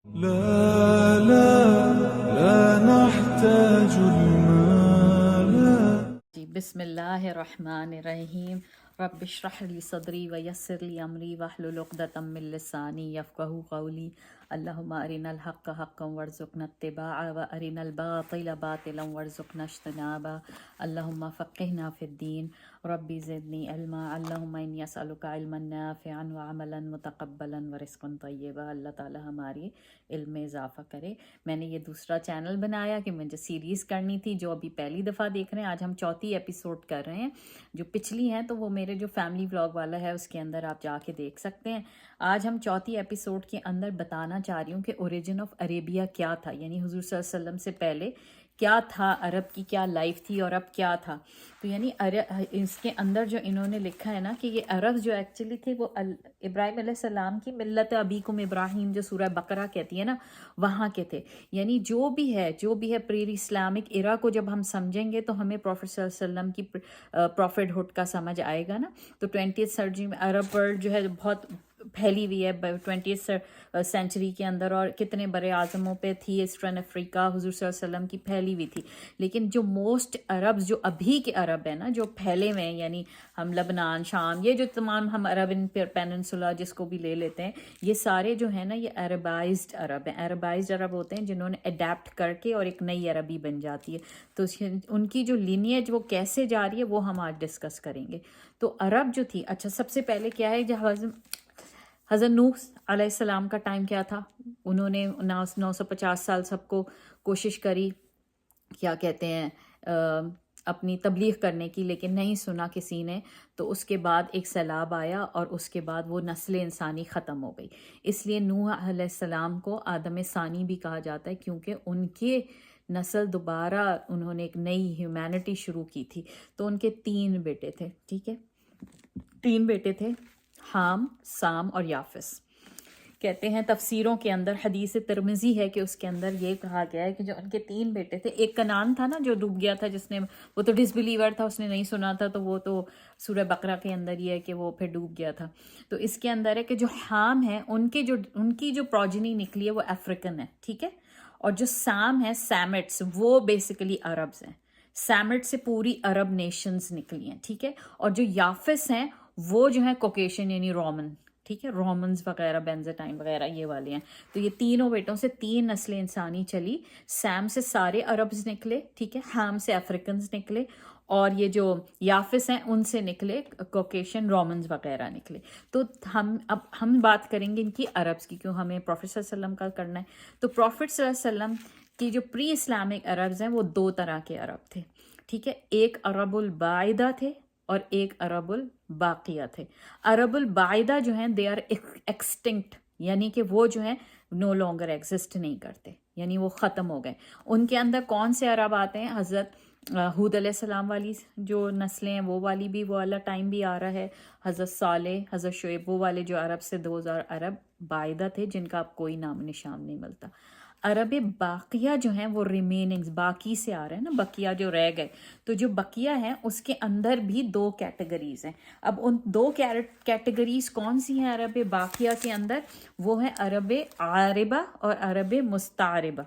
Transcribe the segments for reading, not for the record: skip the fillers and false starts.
لا لا لا نحتاج المال. جی بسم اللہ الرحمن الرحیم. رب اشرح لی صدری ویسر لی امری واحلل عقدۃ من لسانی یفقہوا قولی. اللہم ارنا الحق حقا وارزقنا اتباعہ وارنا الباطل باطلا وارزقنا اجتنابہ. اللہم فقہنا فی الدین. ربی زدنی علما. اللہم انی اسألک علما نافعا وعملا متقبلا ورزقا طیبا. اللہ تعالی ہماری علم میں اضافہ کرے. میں نے یہ دوسرا چینل بنایا کہ مجھے سیریز کرنی تھی. جو ابھی پہلی دفعہ دیکھ رہے ہیں، آج ہم چوتھی ایپیسوڈ کر رہے ہیں. جو پچھلی ہیں تو وہ میرے جو فیملی ولاگ والا ہے اس کے اندر آپ جا کے دیکھ سکتے ہیں. آج ہم چوتھی ایپیسوڈ کے اندر بتانا چاہ رہی ہوں کہ اوریجن آف عربیہ کیا تھا، یعنی حضور صلی اللہ علیہ وسلم سے پہلے کیا تھا، عرب کی کیا لائف تھی اور اب کیا تھا. تو یعنی اس کے اندر جو انہوں نے لکھا ہے نا کہ یہ عرب جو ایکچولی تھے وہ ابراہیم علیہ السلام کی ملت ابیکم ابراہیم جو سورہ بقرہ کہتی ہے نا، وہاں کے تھے. یعنی جو بھی ہے پری اسلامک ایرا کو جب ہم سمجھیں گے تو ہمیں پروفیٹ صلی اللہ علیہ وسلم کی پروفیٹ ہوڈ کا سمجھ آئے گا نا. تو 20th سینچری میں عرب ورلڈ جو ہے بہت پھیلی ہوئی ہے 20th سینچری کے اندر، اور کتنے بڑے اعظموں پہ تھی. ایسٹرن افریقہ حضور صلی اللہ علیہ وسلم کی پھیلی ہوئی تھی. لیکن جو موسٹ عرب جو ابھی کے عرب ہیں نا، جو پھیلے ہوئے ہیں، یعنی ہم لبنان، شام، یہ جو تمام ہم عربن پیننسولا جس کو بھی لے لیتے ہیں، یہ سارے جو ہیں نا یہ عربائزڈ عرب ہیں. عربائزڈ عرب ہوتے ہیں جنہوں نے اڈیپٹ کر کے اور ایک نئی عربی بن جاتی ہے. تو ان کی جو لینیج وہ کیسے جا رہی ہے وہ ہم آج ڈسکس کریں گے. تو عرب جو تھی، اچھا سب سے پہلے کیا ہے، جب حضرت نوح علیہ السلام کا ٹائم کیا تھا، انہوں نے 950 سال سب کو کوشش کری، کیا کہتے ہیں، اپنی تبلیغ کرنے کی، لیکن نہیں سنا کسی نے. تو اس کے بعد ایک سیلاب آیا اور اس کے بعد وہ نسل انسانی ختم ہو گئی. اس لیے نوح علیہ السلام کو آدم ثانی بھی کہا جاتا ہے، کیونکہ ان کے نسل دوبارہ انہوں نے ایک نئی ہیومینٹی شروع کی تھی. تو ان کے 3 بیٹے تھے، ٹھیک ہے، 3 بیٹے تھے، حام، سام اور یافس. کہتے ہیں تفسیروں کے اندر، حدیث ترمذی ہے کہ اس کے اندر یہ کہا گیا ہے کہ جو ان کے 3 بیٹے تھے، ایک کنعان تھا نا جو ڈوب گیا تھا، جس نے، وہ تو ڈس بلیور تھا، اس نے نہیں سنا تھا، تو وہ تو سورہ بقرہ کے اندر یہ ہے کہ وہ پھر ڈوب گیا تھا. تو اس کے اندر ہے کہ جو حام ہے ان کی جو پروجنی نکلی ہے وہ افریقن ہے، ٹھیک ہے. اور جو سام ہے، سیمٹس، وہ بیسیکلی عربز ہیں. سیمٹ سے پوری عرب نیشنز نکلی ہیں، ٹھیک ہے. اور جو یافس ہیں وہ جو ہیں کوکیشن یعنی رومن، ٹھیک ہے، رومنز وغیرہ، بینزیٹائن وغیرہ یہ والے ہیں. تو یہ تینوں بیٹوں سے 3 نسلیں انسانی چلی. سیم سے سارے عربز نکلے، ٹھیک ہے، حام سے افریقنز نکلے، اور یہ جو یافس ہیں ان سے نکلے کوکیشن رومنز وغیرہ نکلے. تو اب ہم بات کریں گے ان کی عربز کی، کیوں ہمیں پروفیٹ صلی اللہ علیہ وسلم کا کرنا ہے. تو پروفیٹ صلی اللہ علیہ وسلم کی جو پری اسلامک عربز ہیں وہ 2 طرح کے عرب تھے، ٹھیک ہے. ایک عرب البعیدہ تھے اور ایک عرب الباقیہ تھے. عرب البعیدہ جو ہیں دے آر ایکسٹنکٹ، یعنی کہ وہ جو ہیں نو لانگر ایگزسٹ نہیں کرتے، یعنی وہ ختم ہو گئے. ان کے اندر کون سے عرب آتے ہیں؟ حضرت ہود علیہ السلام والی جو نسلیں ہیں وہ والی بھی، وہ والا ٹائم بھی آ رہا ہے. حضرت صالح، حضرت شعیب، وہ والے جو عرب سے 2000 عرب بعیدہ تھے جن کا اب کوئی نام نشان نہیں ملتا. عرب باقیہ جو ہیں وہ ریمیننگز، باقی سے آ رہے ہیں نا، بقیہ جو رہ گئے. تو جو بقیہ ہیں اس کے اندر بھی 2 کیٹیگریز ہیں. اب ان 2 کیٹیگریز کون سی ہیں عرب باقیہ کے اندر؟ وہ ہیں عرب عاربہ اور عرب مستعربہ،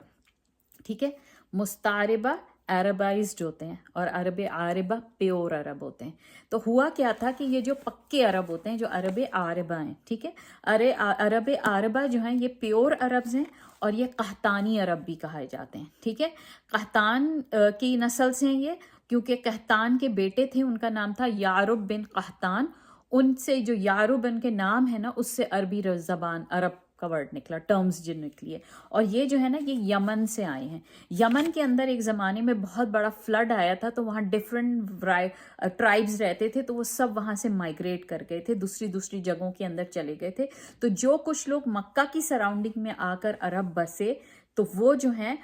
ٹھیک ہے. مستعربہ عربائزڈ ہوتے ہیں اور عرب عاربہ پیور عرب ہوتے ہیں. تو ہوا کیا تھا کہ یہ جو پکے عرب ہوتے ہیں جو عرب عاربہ ہیں، ٹھیک ہے، عرب عاربہ جو ہیں یہ پیور عربز ہیں، اور یہ قحطانی عرب بھی کہے جاتے ہیں، ٹھیک ہے. قحطان کی نسل سے ہیں یہ، کیونکہ قحطان کے بیٹے تھے، ان کا نام تھا یعرب بن قحطان. ان سے جو یعرب ان کے نام ہے نا، اس سے عربی زبان عرب کا ورڈ نکلا، ٹرمز جو نکلی ہے. اور یہ جو ہے نا یہ یمن سے آئے ہیں. یمن کے اندر ایک زمانے میں بہت بڑا فلڈ آیا تھا، تو وہاں ڈفرینٹ ٹرائبز رہتے تھے، تو وہ سب وہاں سے مائگریٹ کر گئے تھے، دوسری جگہوں کے اندر چلے گئے تھے. تو جو کچھ لوگ مکہ کی سراؤنڈنگ میں آ کر عرب بسے، تو وہ جو ہیں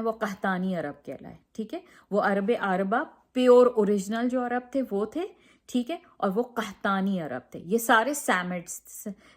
وہ قحطانی عرب کہلائے، ٹھیک ہے. وہ عرب عربہ پیور اوریجنل جو عرب تھے وہ تھے، ٹھیک ہے. اور وہ قحطانی عرب تھے. یہ سارے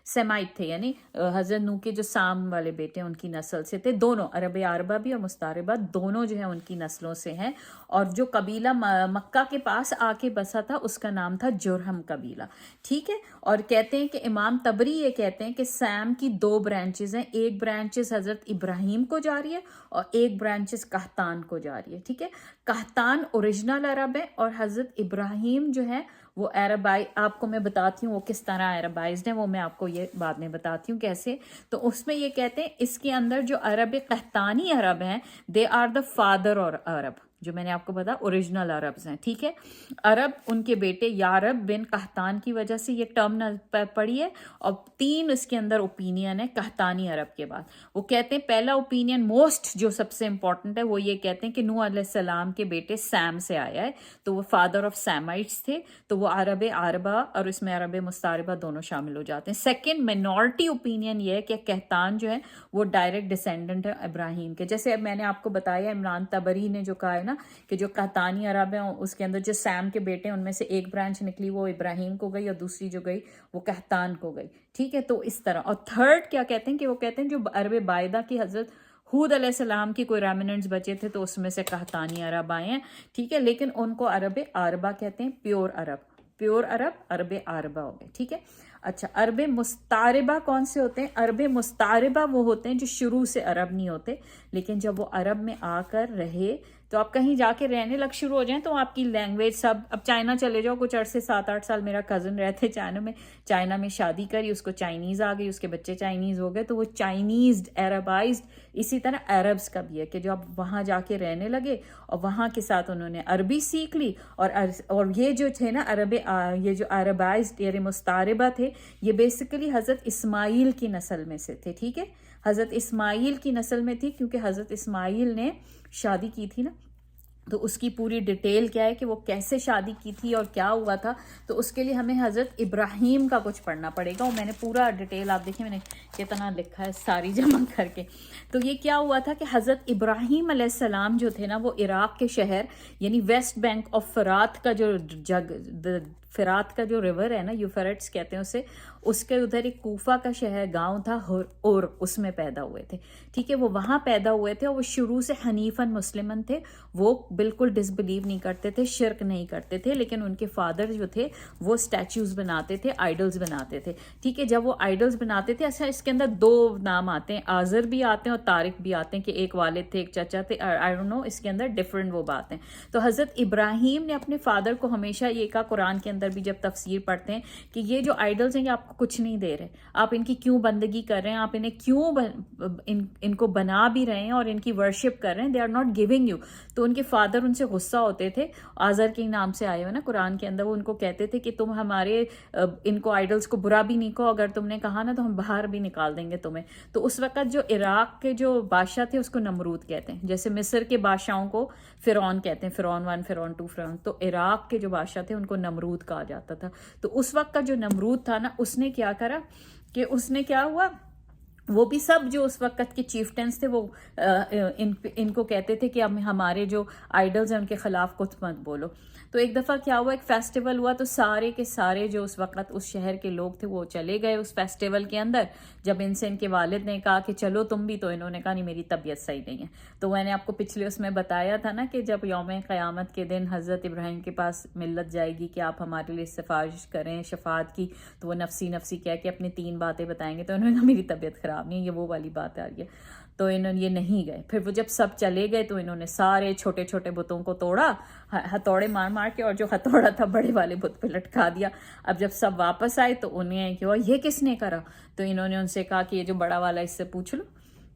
سیمائٹ تھے, یعنی حضرت نوح کے جو سام والے بیٹے ان کی نسل سے تھے. دونوں عرب عربہ بھی اور مستعربہ دونوں جو ہیں ان کی نسلوں سے ہیں. اور جو قبیلہ مکہ کے پاس آ کے بسا تھا اس کا نام تھا جرہم قبیلہ. ٹھیک ہے. اور کہتے ہیں کہ امام طبری یہ کہتے ہیں کہ سیم کی 2 برانچز ہیں. ایک برانچز حضرت ابراہیم کو جا رہی ہے اور ایک برانچز قحطان کو جا رہی ہے. ٹھیک ہے. قحطان اوریجنل عرب ہے اور حضرت ابراہیم جو ہے وہ عربائی, آپ کو میں بتاتی ہوں وہ کس طرح عربائزڈ ہیں, وہ میں آپ کو یہ بعد میں بتاتی ہوں کیسے. تو اس میں یہ کہتے ہیں اس کے اندر جو عرب قحطانی عرب ہیں دے آر دا فادر اور عرب, جو میں نے آپ کو بتا اوریجنل عربز ہیں. ٹھیک ہے. عرب ان کے بیٹے یارب بن قحطان کی وجہ سے یہ ٹرم پڑی ہے. اور 3 اس کے اندر اوپینین ہے قحطانی عرب کے بعد. وہ کہتے ہیں پہلا اوپینین موسٹ جو سب سے امپورٹنٹ ہے وہ یہ کہتے ہیں کہ نوح علیہ السلام کے بیٹے سیم سے آیا ہے, تو وہ فادر آف سیمائٹس تھے, تو وہ عرب عربہ اور اس میں عرب مستعربہ دونوں شامل ہو جاتے ہیں. سیکنڈ مینورٹی اوپینین یہ ہے کہ قحطان جو ہے وہ ڈائریکٹ ڈسینڈنٹ ہے ابراہیم کے. جیسے اب میں نے آپ کو بتایا عمران طبری نے جو کہا ہے نا کہ جو قحطانی عرب ہیں اس کے اندر جو سیم کے بیٹے ہیں ان میں سے ایک برانچ نکلی وہ ابراہیم کو گئی اور دوسری جو گئی وہ قحطان کو گئی. ٹھیک ہے. تو اس طرح. اور تھرڈ کیا کہتے ہیں کہ وہ کہتے ہیں جو عرب بائدہ کی حضرت ہود علیہ السلام کی کوئی ریمننٹس بچے تھے تو اس میں سے قحطانی عرب آئے ہیں. ٹھیک ہے. لیکن ان کو عرب عربہ کہتے ہیں, پیور عرب عرب عربہ ہو گئے. ٹھیک ہے. اچھا, عرب مستعربہ کون سے ہوتے ہیں؟ عرب مستعربہ وہ ہوتے ہیں جو شروع سے عرب نہیں ہوتے, لیکن جب وہ عرب میں آ کر رہے تو آپ کہیں جا کے رہنے لگ شروع ہو جائیں تو آپ کی لینگویج سب, اب چائنا چلے جاؤ کچھ عرصے 7-8 سال, میرا کزن رہتے چائنا میں شادی کری, اس کو چائنیز آ گئی, اس کے بچے چائنیز ہو گئے, تو وہ چائنیزڈ عربائزڈ. اسی طرح عربز کا بھی ہے کہ جو اب وہاں جا کے رہنے لگے اور وہاں کے ساتھ انہوں نے عربی سیکھ لی, اور یہ جو تھے نا یہ جو عربائزڈ یعنی مستعربہ تھے یہ بیسیکلی حضرت اسماعیل کی نسل میں سے تھے. ٹھیک ہے. حضرت اسماعیل کی نسل میں تھی کیونکہ حضرت اسماعیل نے شادی کی تھی نا, تو اس کی پوری ڈیٹیل کیا ہے کہ وہ کیسے شادی کی تھی اور کیا ہوا تھا, تو اس کے لیے ہمیں حضرت ابراہیم کا کچھ پڑھنا پڑے گا. اور میں نے پورا ڈیٹیل, آپ دیکھیں میں نے کتنا لکھا ہے ساری جمع کر کے. تو یہ کیا ہوا تھا کہ حضرت ابراہیم علیہ السلام جو تھے نا وہ عراق کے شہر یعنی ویسٹ بینک آف فرات کا جو فرات کا جو ریور ہے نا, یوفریٹس کہتے ہیں اسے, اس کے ادھر ایک کوفہ کا شہر گاؤں تھا اور اس میں پیدا ہوئے تھے. ٹھیک ہے. وہ وہاں پیدا ہوئے تھے اور وہ شروع سے حنیفاً مسلمن تھے, وہ بالکل ڈس بلیو نہیں کرتے تھے, شرک نہیں کرتے تھے, لیکن ان کے فادر جو تھے وہ اسٹیچوز بناتے تھے, آئیڈلز بناتے تھے. ٹھیک ہے. جب وہ آئیڈلز بناتے تھے, اچھا اس کے اندر 2 نام آتے ہیں, آزر بھی آتے ہیں اور طارق بھی آتے ہیں کہ ایک والد تھے ایک چچا تھے, آئی ڈونٹ نو, اس کے اندر ڈفرینٹ وہ بات ہیں. تو حضرت ابراہیم نے اپنے فادر کو ہمیشہ یہ کہا, قرآن کے اندر بھی جب تفسیر پڑھتے ہیں کہ یہ جو آئیڈلز ہیں یہ آپ کو کچھ نہیں دے رہے, آپ ان کی کیوں بندگی کر رہے ہیں, آپ انہیں کیوں ان کو بنا بھی رہے ہیں اور ان کی ورشپ کر رہے ہیں, they are not giving you. تو ان کے فادر ان سے غصہ ہوتے تھے, آزر کے نام سے آئے ہوئے نا قرآن کے اندر, وہ ان کو کہتے تھے کہ تم ہمارے ان کو آئیڈلز کو برا بھی نہیں کہو, اگر تم نے کہا نا تو ہم باہر بھی نکال دیں گے تمہیں. تو اس وقت جو عراق کے جو بادشاہ تھے اس کو نمرود کہتے ہیں, جیسے مصر کے بادشاہوں کو فرعون کہتے ہیں, فرعون 1 فرعون 2 فرعون, تو عراق کے جو بادشاہ تھے ان کو نمرود کہا جاتا تھا. تو اس وقت کا جو نمرود تھا نا, اس نے کیا کرا کہ اس نے کیا ہوا, وہ بھی سب جو اس وقت کے چیفٹنس تھے وہ ان کو کہتے تھے کہ اب ہمارے جو آئیڈلز ہیں ان کے خلاف کچھ مت بولو. تو ایک دفعہ کیا ہوا, ایک فیسٹیول ہوا, تو سارے کے سارے جو اس وقت اس شہر کے لوگ تھے وہ چلے گئے اس فیسٹیول کے اندر. جب ان سے ان کے والد نے کہا کہ چلو تم بھی, تو انہوں نے کہا نہیں میری طبیعت صحیح نہیں ہے. تو میں نے آپ کو پچھلے اس میں بتایا تھا نا کہ جب یوم قیامت کے دن حضرت ابراہیم کے پاس ملت جائے گی کہ آپ ہمارے لیے سفارش کریں شفاعت کی, تو وہ نفسی نفسی کہہ کے اپنی 3 باتیں بتائیں گے. تو انہوں نے کہا میری طبیعت خراب نہیں ہے, یہ وہ والی بات آ رہی ہے. تو انہوں نے یہ نہیں گئے. پھر وہ جب سب چلے گئے تو انہوں نے سارے چھوٹے چھوٹے بتوں کو توڑا, ہتھوڑے مار مار کے, اور جو ہتھوڑا تھا بڑے والے بت پہ لٹکا دیا. اب جب سب واپس آئے تو انہیں کہ یہ کس نے کرا, تو انہوں نے ان سے کہا کہ یہ جو بڑا والا اس سے پوچھ لو.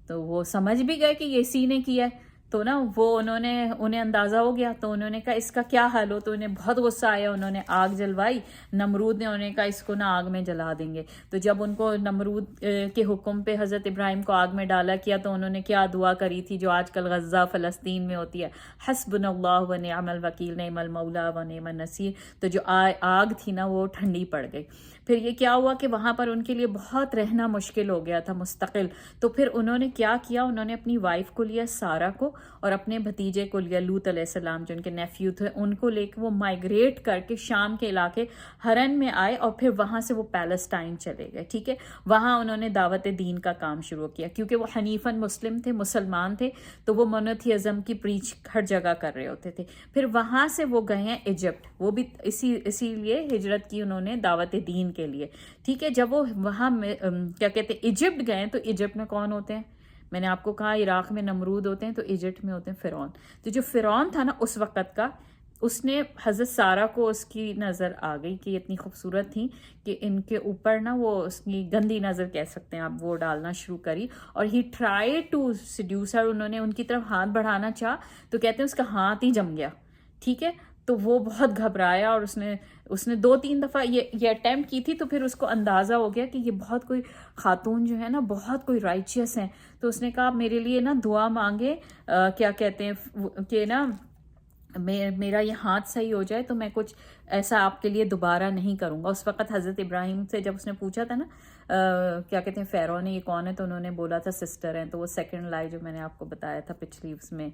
تو وہ سمجھ بھی گئے کہ یہ اسی نے کیا ہے. تو نا وہ انہیں اندازہ ہو گیا. تو انہوں نے کہا اس کا کیا حل ہو, تو انہیں بہت غصہ آیا, انہوں نے آگ جلوائی. نمرود نے انہیں کہا اس کو نا آگ میں جلا دیں گے. تو جب ان کو نمرود کے حکم پہ حضرت ابراہیم کو آگ میں ڈالا کیا, تو انہوں نے کیا دعا کری تھی جو آج کل غزہ فلسطین میں ہوتی ہے, حسبنا اللہ و نعم الوکیل نعم المولا و نعم النصیر. تو جو آگ تھی نا وہ ٹھنڈی پڑ گئی. پھر یہ کیا ہوا کہ وہاں پر ان کے لیے بہت رہنا مشکل ہو گیا تھا مستقل. تو پھر انہوں نے کیا کیا, انہوں نے اپنی وائف کو لیا سارہ کو, اور اپنے بھتیجے کو لیا لوط علیہ السلام جو ان کے نیفیو تھے, ان کو لے کے وہ مائگریٹ کر کے شام کے علاقے ہرن میں آئے, اور پھر وہاں سے وہ پیلسٹائن چلے گئے. ٹھیک ہے, وہاں انہوں نے دعوت دین کا کام شروع کیا, کیونکہ وہ حنیفاً مسلم تھے, مسلمان تھے, تو وہ مونوتھیزم کی پریچ ہر جگہ کر رہے ہوتے تھے. پھر وہاں سے وہ گئے ہیں ایجپٹ, وہ بھی اسی لیے ہجرت کی انہوں نے دعوت دین کے لیے. ٹھیک ہے, جب وہ وہاں کیا کہتے ہیں ایجپٹ گئے, تو ایجپٹ میں کون ہوتے ہیں, میں نے آپ کو کہا عراق میں نمرود ہوتے ہیں, تو ایجپٹ میں ہوتے ہیں فرعون. تو جو فرعون تھا نا اس وقت کا, اس نے حضرت سارہ کو, اس کی نظر آ گئی کہ یہ اتنی خوبصورت تھیں کہ ان کے اوپر نا وہ اس کی گندی نظر کہہ سکتے ہیں آپ, وہ ڈالنا شروع کری, اور ہی ٹرائی ٹو سیڈیوس ہر, انہوں نے ان کی طرف ہاتھ بڑھانا چاہا, تو کہتے ہیں اس کا ہاتھ ہی جم گیا. ٹھیک ہے, تو وہ بہت گھبرایا, اور اس نے 2-3 دفعہ یہ اٹیمپٹ کی تھی, تو پھر اس کو اندازہ ہو گیا کہ یہ بہت کوئی خاتون جو ہے نا بہت کوئی رائچیس ہیں. تو اس نے کہا میرے لیے نا دعا مانگے, کیا کہتے ہیں کہ نا میرا یہ ہاتھ صحیح ہو جائے تو میں کچھ ایسا آپ کے لیے دوبارہ نہیں کروں گا. اس وقت حضرت ابراہیم سے جب اس نے پوچھا تھا نا کیا کہتے ہیں فیرو نے یہ کون ہے, تو انہوں نے بولا تھا سسٹر ہیں. تو وہ سیکنڈ لائی جو میں نے آپ کو بتایا تھا پچھلی اس میں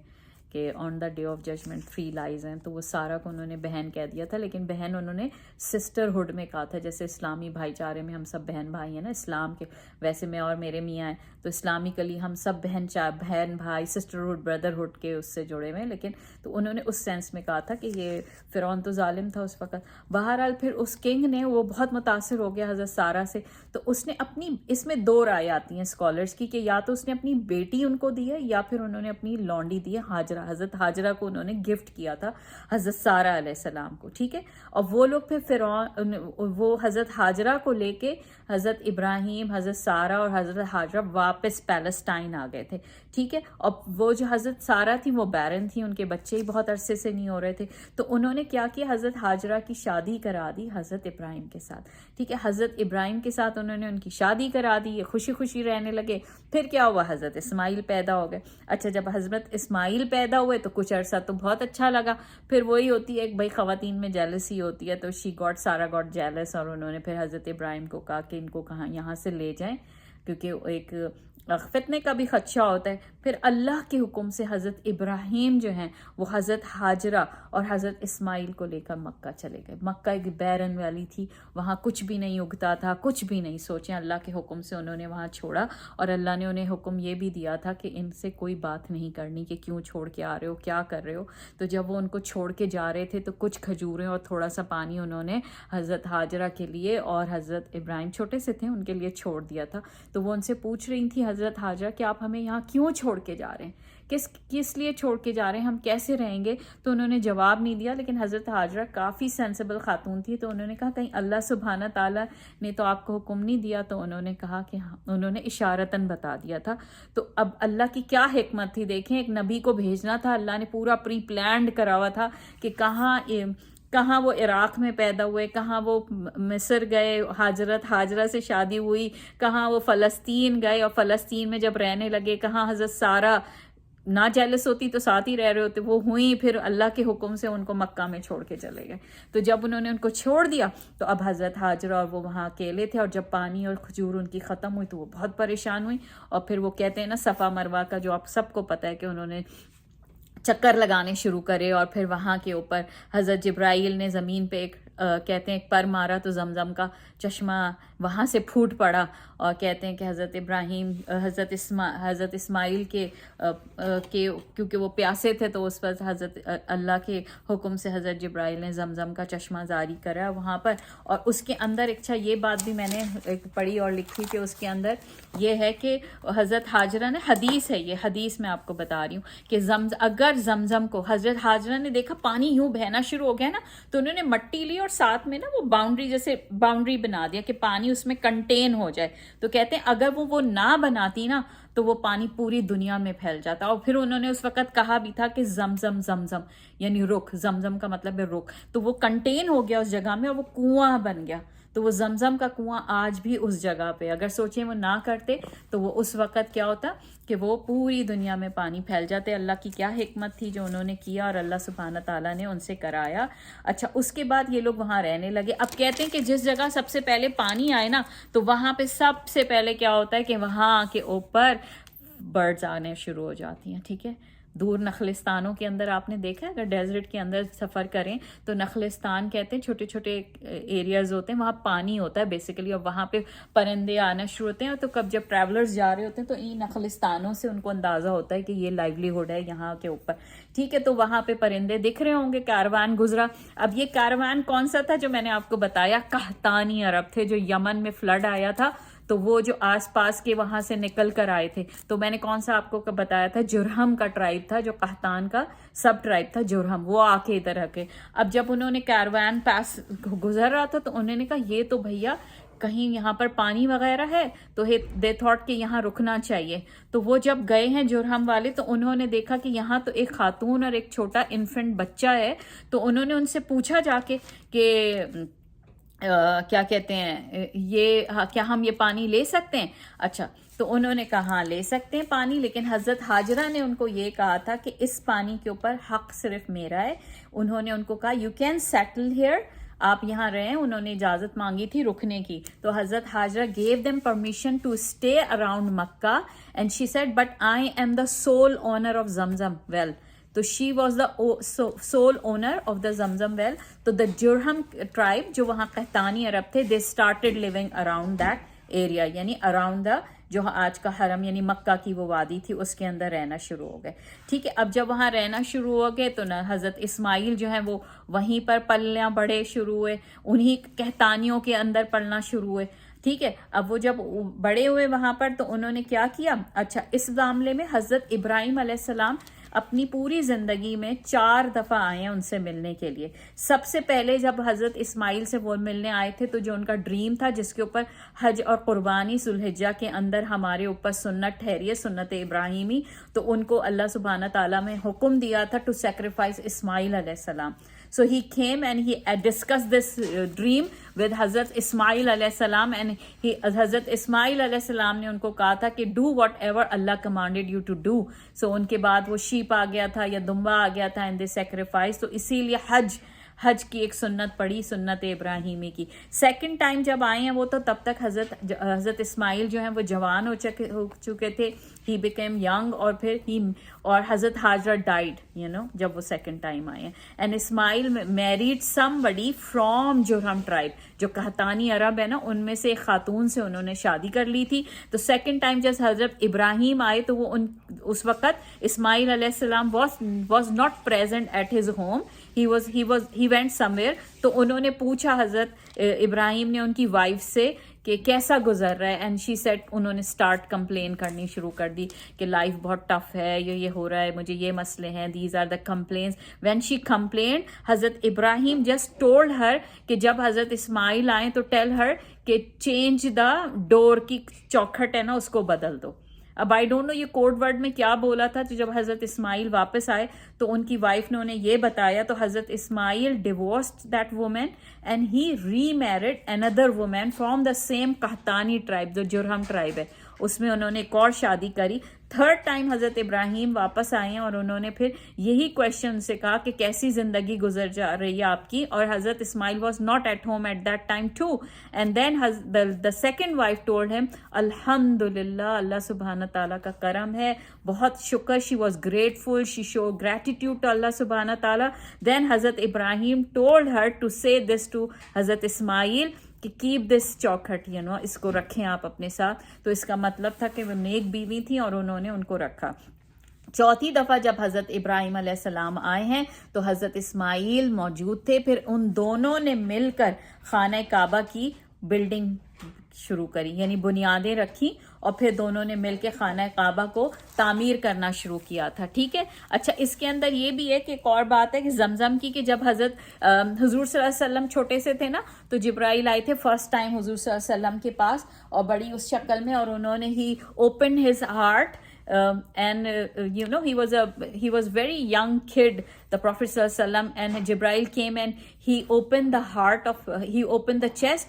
کہ on the day of judgement 3 lies ہیں, تو وہ سارہ کو انہوں نے بہن کہہ دیا تھا, لیکن بہن انہوں نے سسٹرہڈ میں کہا تھا. جیسے اسلامی بھائی چارے میں ہم سب بہن بھائی ہیں نا اسلام کے, ویسے میں اور میرے میاں ہیں, تو اسلامکلی ہم سب بہن بھائی سسٹرہڈ بردرہڈ کے اس سے جڑے ہوئے ہیں. لیکن تو انہوں نے اس سینس میں کہا تھا کہ یہ فرعون تو ظالم تھا اس وقت. بہرحال پھر اس کنگ نے, وہ بہت متاثر ہو گیا حضرت سارہ سے, تو اس نے اپنی, اس میں 2 رائے آتی ہیں اسکالرس کی, کہ یا تو اس نے اپنی بیٹی ان کو دی ہے, یا پھر انہوں نے اپنی لونڈی دی ہے ہاجرہ, حضرت ہاجرہ کو انہوں نے گفٹ کیا تھا حضرت سارہ علیہ السلام کو. ٹھیک ہے, اور وہ لوگ پھر فرعون, وہ حضرت ہاجرہ کو لے کے حضرت ابراہیم, حضرت سارہ اور حضرت ہاجرہ واپس پیلسٹائن آ گئے تھے. ٹھیک ہے, اور وہ جو حضرت سارہ تھی وہ بیرن تھی, ان کے بچے ہی بہت عرصے سے نہیں ہو رہے تھے, تو انہوں نے کیا کیا, حضرت ہاجرہ کی شادی کرا دی حضرت ابراہیم کے ساتھ. ٹھیک ہے, حضرت ابراہیم کے ساتھ انہوں نے ان کی شادی کرا دی, یہ خوشی خوشی رہنے لگے. پھر کیا ہوا, حضرت اسماعیل پیدا ہو گئے. اچھا, جب حضرت اسماعیل پیدا ہوئے تو کچھ عرصہ تو بہت اچھا لگا, پھر وہی ہوتی ہے ایک بھائی خواتین میں جیلسی ہوتی ہے, تو سارہ گاٹ جیلس, اور انہوں نے پھر حضرت ابراہیم کو کہا کہ ان کو کہاں یہاں سے لے جائیں, کیونکہ ایک فتنے کا بھی خدشہ ہوتا ہے. پھر اللہ کے حکم سے حضرت ابراہیم جو ہیں وہ حضرت ہاجرہ اور حضرت اسماعیل کو لے کر مکہ چلے گئے. مکہ ایک بیرن والی تھی, وہاں کچھ بھی نہیں اگتا تھا, کچھ بھی نہیں. سوچیں, اللہ کے حکم سے انہوں نے وہاں چھوڑا, اور اللہ نے انہیں حکم یہ بھی دیا تھا کہ ان سے کوئی بات نہیں کرنی کہ کیوں چھوڑ کے آ رہے ہو, کیا کر رہے ہو. تو جب وہ ان کو چھوڑ کے جا رہے تھے تو کچھ کھجوریں اور تھوڑا سا پانی انہوں نے حضرت ہاجرہ کے لیے, اور حضرت ابراہیم چھوٹے سے تھے ان کے لیے چھوڑ دیا تھا. تو وہ ان سے پوچھ رہی تھی حضرت ہاجرہ کہ آپ ہمیں یہاں کیوں چھوڑ کے جا رہے ہیں, کس لیے چھوڑ کے جا رہے ہیں, ہم کیسے رہیں گے. تو انہوں نے جواب نہیں دیا, لیکن حضرت ہاجرہ کافی سینسیبل خاتون تھی, تو انہوں نے کہا کہیں اللہ سبحانہ تعالیٰ نے تو آپ کو حکم نہیں دیا. تو انہوں نے کہا کہ ہاں, انہوں نے اشارتاً بتا دیا تھا. تو اب اللہ کی کیا حکمت تھی, دیکھیں, ایک نبی کو بھیجنا تھا, اللہ نے پورا پری پلانڈ کرا ہوا تھا کہ کہاں وہ عراق میں پیدا ہوئے, کہاں وہ مصر گئے, ہاجرہ سے شادی ہوئی, کہاں وہ فلسطین گئے, اور فلسطین میں جب رہنے لگے, کہاں حضرت سارہ نہ جیلس ہوتی تو ساتھ ہی رہ رہے ہوتے, وہ ہوئی, پھر اللہ کے حکم سے ان کو مکہ میں چھوڑ کے چلے گئے. تو جب انہوں نے ان کو چھوڑ دیا تو اب حضرت ہاجرہ اور وہ وہاں اکیلے تھے, اور جب پانی اور کھجور ان کی ختم ہوئی تو وہ بہت پریشان ہوئی. اور پھر وہ کہتے ہیں نا صفا مروہ کا جو آپ سب کو پتہ ہے کہ انہوں نے چکر لگانے شروع کرے, اور پھر وہاں کے اوپر حضرت جبرائیل نے زمین پہ ایک کہتے ہیں ایک پر مارا تو زمزم کا چشمہ وہاں سے پھوٹ پڑا, اور کہتے ہیں کہ حضرت ابراہیم حضرت اسماعیل کے کیونکہ وہ پیاسے تھے تو اس پر حضرت اللہ کے حکم سے حضرت جبرائیل نے زمزم کا چشمہ جاری کرا وہاں پر. اور اس کے اندر اچھا یہ بات بھی میں نے ایک پڑھی اور لکھی کہ اس کے اندر یہ ہے کہ حضرت ہاجرہ نے, حدیث ہے یہ, حدیث میں آپ کو بتا رہی ہوں کہ اگر زمزم کو حضرت ہاجرہ نے دیکھا پانی یوں بہنا شروع ہو گیا نا, تو انہوں نے مٹی لی اور ساتھ میں نا وہ باؤنڈری جیسے باؤنڈری بنا دیا کہ پانی اس میں کنٹین ہو جائے. تو کہتے ہیں اگر وہ نہ بناتی نا تو وہ پانی پوری دنیا میں پھیل جاتا. اور پھر انہوں نے اس وقت کہا بھی تھا کہ زمزم زمزم یعنی رخ, زمزم کا مطلب ہے رخ, تو وہ کنٹین ہو گیا اس جگہ میں اور وہ کنواں بن گیا. تو وہ زمزم کا کنواں آج بھی اس جگہ پہ، اگر سوچیں وہ نہ کرتے تو وہ اس وقت کیا ہوتا کہ وہ پوری دنیا میں پانی پھیل جاتے. اللہ کی کیا حکمت تھی جو انہوں نے کیا، اور اللہ سبحانہ تعالیٰ نے ان سے کرایا. اچھا اس کے بعد یہ لوگ وہاں رہنے لگے. اب کہتے ہیں کہ جس جگہ سب سے پہلے پانی آئے نا تو وہاں پہ سب سے پہلے کیا ہوتا ہے کہ وہاں کے اوپر برڈز آنے شروع ہو جاتی ہیں. ٹھیک ہے، دور نخلستانوں کے اندر آپ نے دیکھا ہے، اگر ڈیزرٹ کے اندر سفر کریں تو نخلستان کہتے ہیں چھوٹے چھوٹے ایریاز ہوتے ہیں، وہاں پانی ہوتا ہے بیسیکلی، اور وہاں پہ پرندے آنا شروع ہوتے ہیں. اور تو کب جب ٹریولرز جا رہے ہوتے ہیں تو ان نخلستانوں سے ان کو اندازہ ہوتا ہے کہ یہ لائیولیہوڈ ہے یہاں کے اوپر. ٹھیک ہے، تو وہاں پہ پرندے دکھ رہے ہوں گے، کاروان گزرا. اب یہ کاروان کون سا تھا جو میں نے آپ کو بتایا؟ قحطانی عرب تھے، جو یمن میں فلڈ آیا تھا تو وہ جو آس پاس کے وہاں سے نکل کر آئے تھے. تو میں نے کون سا آپ کو بتایا تھا؟ جرہم کا ٹرائب تھا، جو قحطان کا سب ٹرائب تھا جرہم، وہ آ کے ادھر کے. اب جب انہوں نے کیروان پاس گزر رہا تھا تو انہوں نے کہا یہ تو بھیا کہیں یہاں پر پانی وغیرہ ہے، تو دے تھاٹ کہ یہاں رکنا چاہیے. تو وہ جب گئے ہیں جرہم والے تو انہوں نے دیکھا کہ یہاں تو ایک خاتون اور ایک چھوٹا انفنٹ بچہ ہے. تو انہوں نے ان سے پوچھا جا کے کہ کیا کہتے ہیں یہ کیا ہم یہ پانی لے سکتے ہیں؟ اچھا تو انہوں نے کہا ہاں لے سکتے ہیں پانی، لیکن حضرت ہاجرہ نے ان کو یہ کہا تھا کہ اس پانی کے اوپر حق صرف میرا ہے. انہوں نے ان کو کہا یو کین سیٹل ہیئر، آپ یہاں رہیں. انہوں نے اجازت مانگی تھی رکنے کی. تو حضرت Hajra gave them permission to stay around Mecca and she said but I am the sole owner of Zamzam well. تو she was the sole owner of the Zamzam well. تو دا جرہم ٹرائب جو وہاں Qahtani Arab تھے، they started living around that area, یعنی around the جو آج کا حرم یعنی مکہ کی وہ وادی تھی اس کے اندر رہنا شروع ہو گئے. ٹھیک ہے، اب جب وہاں رہنا شروع ہو گئے تو نا حضرت اسماعیل جو ہیں وہ وہیں پر پلیاں بڑے شروع ہوئے، انہی قحطانیوں کے اندر پلنا شروع ہوئے. ٹھیک ہے، اب وہ جب بڑے ہوئے وہاں پر تو انہوں نے کیا کیا؟ اچھا اس معاملے میں حضرت ابراہیم علیہ السلام اپنی پوری زندگی میں 4 دفعہ آئے ہیں ان سے ملنے کے لیے. سب سے پہلے جب حضرت اسماعیل سے وہ ملنے آئے تھے تو جو ان کا ڈریم تھا جس کے اوپر حج اور قربانی ذوالحجہ کے اندر ہمارے اوپر سنت ٹھہری ہے، سنت ابراہیمی، تو ان کو اللہ سبحانہ تعالیٰ میں حکم دیا تھا ٹو سیکریفائس اسماعیل علیہ السلام. So he came and he discussed this dream with Hazrat Ismail alayhi salam, and Hazrat Ismail alayhi salam نے ان کو کہا تھا کہ do whatever Allah commanded you to do. So ان کے بعد وہ شیپ آ گیا تھا یا دمبا آ گیا تھا and they sacrifice. تو اسی لیے حج کی ایک سنت پڑی، سنت ابراہیمی کی. سیکنڈ ٹائم جب آئے ہیں وہ تو تب تک حضرت اسماعیل جو ہیں وہ جوان ہو چکے تھے. ہی بیکیم ینگ، اور حضرت ہاجرہ ڈائیڈ جب وہ سیکنڈ ٹائم آئے ہیں. And Ismail married somebody from Jurhum tribe, جو قحطانی عرب ہے نا ان میں سے ایک خاتون سے انہوں نے شادی کر لی تھی. تو سیکنڈ ٹائم جب حضرت ابراہیم آئے تو وہ اس وقت اسماعیل علیہ السلام was not present at his home, he went somewhere. تو انہوں نے پوچھا حضرت ابراہیم نے ان کی وائف سے کہ کیسا گزر رہا ہے. اینڈ شی سیٹ، انہوں نے اسٹارٹ کمپلین کرنی شروع کر دی کہ لائف بہت ٹف ہے، یہ ہو رہا ہے، مجھے یہ مسئلے ہیں. These are the complaints. When she complained حضرت ابراہیم جسٹ ٹولڈ ہر کہ جب حضرت اسماعیل آئیں تو ٹیل ہر کہ چینج دا ڈور کی چوکھٹ ہے نا اس کو بدل دو. اب آئی ڈونٹ نو یہ کوڈ ورڈ میں کیا بولا تھا. تو جب حضرت اسماعیل واپس آئے تو ان کی وائف نے انہیں یہ بتایا تو حضرت Ismail divorced that woman and he remarried another woman from the same Qahtani tribe, جو جرہم ٹرائب ہے، اس میں انہوں نے ایک اور شادی کری. تھرڈ ٹائم حضرت ابراہیم واپس آئے ہیں اور انہوں نے پھر یہی کویشچن سے کہا کہ کیسی زندگی گزر جا رہی ہے آپ کی. اور حضرت Ismail was not at home at that time too. And then the second wife told him الحمد للہ، اللہ سبحانہ تعالیٰ کا کرم ہے، بہت شکر. She was grateful, she show gratitude to اللہ سبحانہ تعالیٰ. دین حضرت ابراہیم ٹولڈ ہر ٹو سے دس ٹو حضرت اسماعیل کہ کیپ دس چوکھٹ، اس کو رکھیں آپ اپنے ساتھ. تو اس کا مطلب تھا کہ وہ نیک بیوی تھیں اور انہوں نے ان کو رکھا. چوتھی دفعہ جب حضرت ابراہیم علیہ السلام آئے ہیں تو حضرت اسماعیل موجود تھے. پھر ان دونوں نے مل کر خانہ کعبہ کی بلڈنگ شروع کری، یعنی بنیادیں رکھی، اور پھر دونوں نے مل کے خانہ کعبہ کو تعمیر کرنا شروع کیا تھا. ٹھیک ہے. اچھا اس کے اندر یہ بھی ہے کہ ایک اور بات ہے کہ زمزم کی، کہ جب حضرت حضور صلی اللہ علیہ وسلم چھوٹے سے تھے نا تو جبرائیل آئے تھے فرسٹ ٹائم حضور صلی اللہ علیہ وسلم کے پاس، اور بڑی اس شکل میں، اور انہوں نے ہی open his heart. And he was very young kid the Prophet ﷺ and Jibreel came and he opened the chest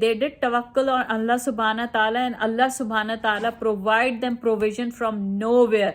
they did tawakkul on Allah subhanahu wa ta'ala, and Allah subhanahu wa ta'ala provide them provision from nowhere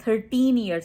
13 years.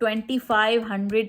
2500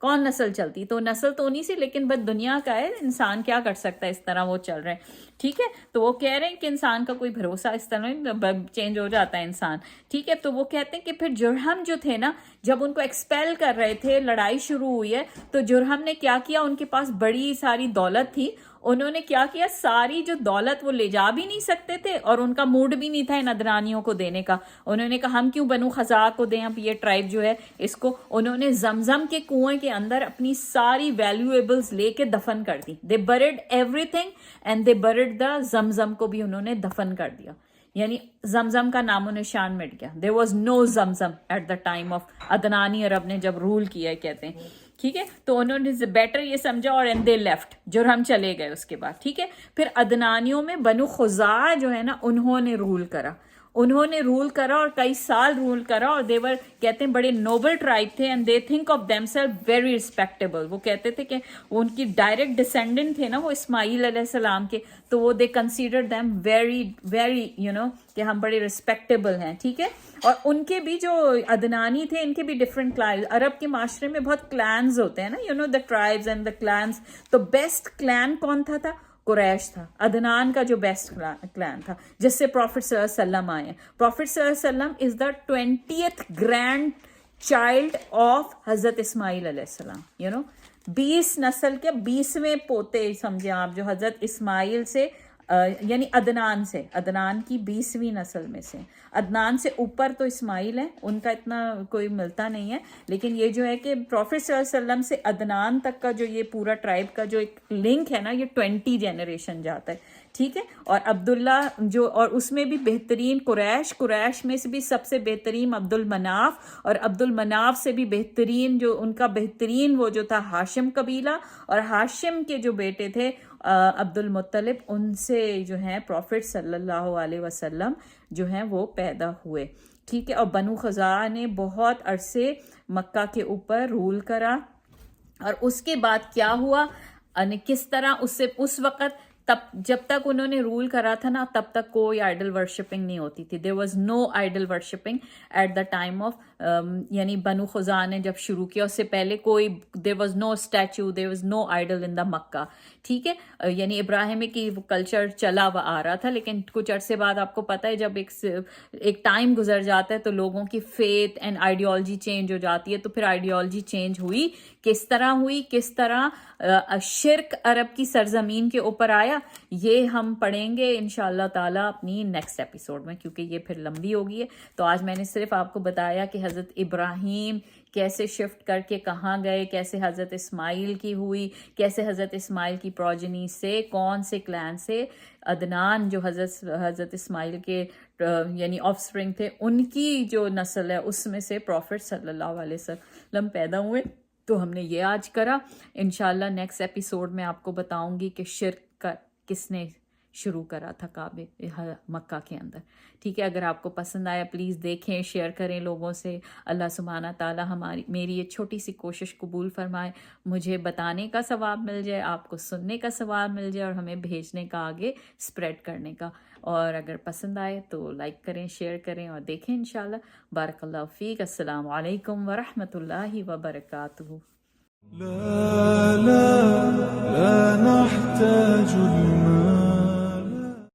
کون نسل چلتی؟ تو نسل تو انہیں سے، لیکن بس دنیا کا ہے، انسان کیا کر سکتا ہے، اس طرح وہ چل رہے ہیں. ٹھیک ہے، تو وہ کہہ رہے ہیں کہ انسان کا کوئی بھروسہ اس طرح چینج ہو جاتا ہے انسان. ٹھیک ہے، تو وہ کہتے ہیں کہ پھر جرہم جو تھے نا، جب ان کو ایکسپیل کر رہے تھے، لڑائی شروع ہوئی ہے، تو جرہم نے کیا کیا، ان کے پاس بڑی ساری دولت تھی، انہوں نے کیا کیا، ساری جو دولت وہ لے جا بھی نہیں سکتے تھے اور ان کا موڈ بھی نہیں تھا ان ادنانیوں کو دینے کا. انہوں نے کہا ہم کیوں بنو خزاعہ کو دیں، اب یہ ٹرائب جو ہے اس کو. انہوں نے زمزم کے کنویں کے اندر اپنی ساری ویلیویبلز لے کے دفن کر دی. They buried everything and they buried the Zamzam کو بھی انہوں نے دفن کر دیا. یعنی زمزم کا نام و نشان مٹ گیا. There was no Zamzam at the time of Adnani Arab نے جب رول کیا ہے کہتے ہیں. ٹھیک ہے، تو انہوں نے بیٹر یہ سمجھا اور دے لیفٹ، جرہم چلے گئے اس کے بعد. ٹھیک ہے، پھر عدنانیوں میں بنو خزاعہ جو ہے نا، انہوں نے رول کرا. انہوں نے رول کرا اور کئی سال رول کرا، اور دیور کہتے ہیں بڑے نوبل ٹرائب تھے and they think of them self very respectable. وہ کہتے تھے کہ ان کی ڈائریکٹ ڈسینڈنٹ تھے نا وہ اسماعیل علیہ السلام کے، تو وہ they consider them very very کہ ہم بڑے ریسپیکٹیبل ہیں. ٹھیک ہے، اور ان کے بھی جو عدنانی تھے ان کے بھی ڈفرینٹ کلائنز. عرب کے معاشرے میں بہت کلینز ہوتے ہیں نا، دا ٹرائبز اینڈ دا کلینز. تو بیسٹ کلین کون تھا؟ قریش تھا. عدنان کا جو بیسٹ کلان تھا جس سے پروفٹ صلی اللہ علیہ وسلم آئے ہیں. پروفٹ صلی اللہ علیہ وسلم از دا 20th گرینڈ چائلڈ آف حضرت اسماعیل علیہ السلام. 20 نسل کے 20ویں پوتے سمجھے آپ، جو حضرت اسماعیل سے یعنی عدنان سے، عدنان کی 20ویں نسل میں سے. عدنان سے اوپر تو اسماعیل ہے، ان کا اتنا کوئی ملتا نہیں ہے، لیکن یہ جو ہے کہ پروفٹ صلی اللہ علیہ وسلم سے عدنان تک کا جو یہ پورا ٹرائب کا جو ایک لنک ہے نا، یہ 20 جنریشن جاتا ہے. ٹھیک ہے، اور عبداللہ جو، اور اس میں بھی بہترین قریش میں سے بھی سب سے بہترین عبد المناف، اور عبد المناف سے بھی بہترین جو ان کا بہترین وہ جو تھا ہاشم قبیلہ، اور ہاشم کے جو بیٹے تھے عبد المطلب، ان سے جو ہیں پروفٹ صلی اللہ علیہ وسلم جو ہیں وہ پیدا ہوئے. ٹھیک ہے، اور بنو خزاعہ نے بہت عرصے مکہ کے اوپر رول کرا. اور اس کے بعد کیا ہوا، کس طرح اس وقت تب جب تک انہوں نے رول کرا تھا نا، تب تک کوئی آئیڈل ورشپنگ نہیں ہوتی تھی. There was no idol worshipping at the time of, یعنی بنو خزاعہ نے جب شروع کیا اس سے پہلے کوئی، there was no statue, there was no idol in the Mecca. ٹھیک ہے، یعنی ابراہیمی کی کلچر چلا ہوا آ رہا تھا، لیکن کچھ عرصے بعد آپ کو پتہ ہے جب ایک ٹائم گزر جاتا ہے تو لوگوں کی فیتھ اینڈ آئیڈیالوجی چینج ہو جاتی ہے. تو پھر آئیڈیالوجی چینج ہوئی، کس طرح ہوئی، کس طرح شرک عرب کی سرزمین کے اوپر آیا، یہ ہم پڑھیں گے انشاءاللہ تعالیٰ اپنی نیکسٹ ایپیسوڈ میں، کیونکہ یہ پھر لمبی ہوگی ہے. تو آج میں نے صرف آپ کو بتایا کہ حضرت ابراہیم کیسے شفٹ کر کے کہاں گئے، کیسے حضرت اسماعیل کی ہوئی، کیسے حضرت اسماعیل کی پروجنی سے، کون سے کلان سے، عدنان جو حضرت اسماعیل کے یعنی آف سپرنگ تھے، ان کی جو نسل ہے اس میں سے پروفٹ صلی اللہ علیہ وسلم پیدا ہوئے. تو ہم نے یہ آج کرا. انشاءاللہ نیکسٹ ایپیسوڈ میں آپ کو بتاؤں گی کہ شرک کا کس نے شروع کرا تھا کعبے مکہ کے اندر. ٹھیک ہے، اگر آپ کو پسند آیا پلیز دیکھیں، شیئر کریں لوگوں سے. اللہ سبحانہ تعالیٰ میری یہ چھوٹی سی کوشش قبول فرمائے، مجھے بتانے کا ثواب مل جائے، آپ کو سننے کا ثواب مل جائے، اور ہمیں بھیجنے کا، آگے اسپریڈ کرنے کا. اور اگر پسند آئے تو لائک کریں، شیئر کریں اور دیکھیں انشاءاللہ. بارک اللہ فیک. السلام علیکم ورحمۃ اللہ وبرکاتہ. لا لا لا نحتاج المال